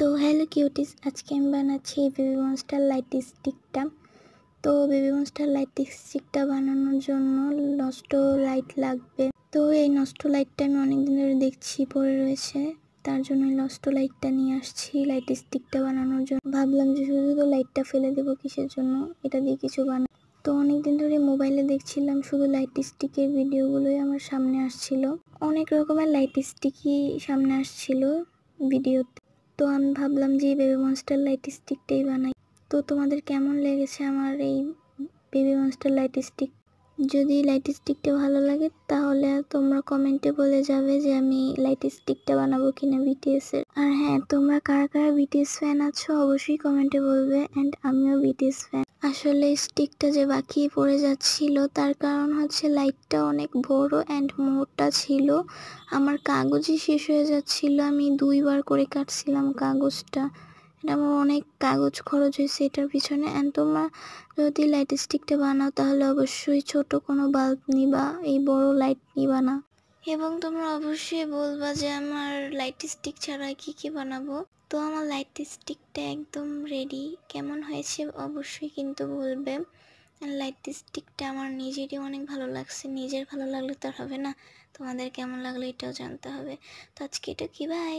তো hello cuties, আজকে আমি বানাচ্ছি এই বেবি মনস্টার লাইট স্টিকটা। তো বেবি মনস্টার লাইট স্টিকটা বানানোর জন্য নষ্ট লাইট লাগবে। তো এই নষ্ট লাইটটা আমি অনেকদিন ধরে দেখছি পড়ে রয়েছে, তার জন্য নষ্ট লাইটটা নিয়ে আসছি লাইট স্টিকটা বানানোর জন্য। ভাবলাম যে শুধু তো লাইটটা ফেলে দেবো কিসের জন্য, এটা দিয়ে কিছু বানাই। তো অনেকদিন ধরে মোবাইলে দেখছিলাম শুধু লাইট স্টিকের ভিডিওগুলোই আমার সামনে আসছিল, অনেক রকমের লাইট স্টিকই সামনে আসছিল ভিডিওতে। তো আমি ভাবলাম যে বেবি মনস্টার লাইট স্টিকটাই বানাই। তো তোমাদের কেমন লেগেছে আমার এই বেবি মনস্টার লাইট স্টিক? যদি লাইট স্টিকটা ভালো লাগে তাহলে তোমরা কমেন্টে বলে যাবে যে আমি লাইট স্টিকটা বানাবো কিনা বিটিএস এর। আর হ্যাঁ, তোমরা কারা কারা বিটিএস ফ্যান আছো অবশ্যই কমেন্টে বলবে। অ্যান্ড আমিও বিটিএস ফ্যান। আসলে স্টিকটা যে বাকিয়ে পড়ে যাচ্ছিল তার কারণ হচ্ছে লাইটটা অনেক বড় অ্যান্ড মোটা ছিল, আমার কাগজই শেষ হয়ে যাচ্ছিল, আমি 2বার করে কাটছিলাম কাগজটা। এটা আমার অনেক কাগজ খরচ হয়েছে এটার পিছনে। অ্যান্ড তোমরা যদি লাইট স্টিকটা বানাও তাহলে অবশ্যই ছোট কোনো বাল্ব নিবা, এই বড় লাইট নিবা না। এবং তোমরা অবশ্যই বলবা যে আমার লাইট স্টিক ছাড়া কি বানাবো। তো আমার লাইট স্টিকটা একদম রেডি, কেমন হয়েছে অবশ্যই কিন্তু বলবে। লাইট স্টিকটা আমার নিজেরই অনেক ভালো লাগছে, নিজের ভালো লাগলে তো আর হবে না, তোমাদের কেমন লাগলো এটাও জানতে হবে। তো আজকে এটা কি, বাই।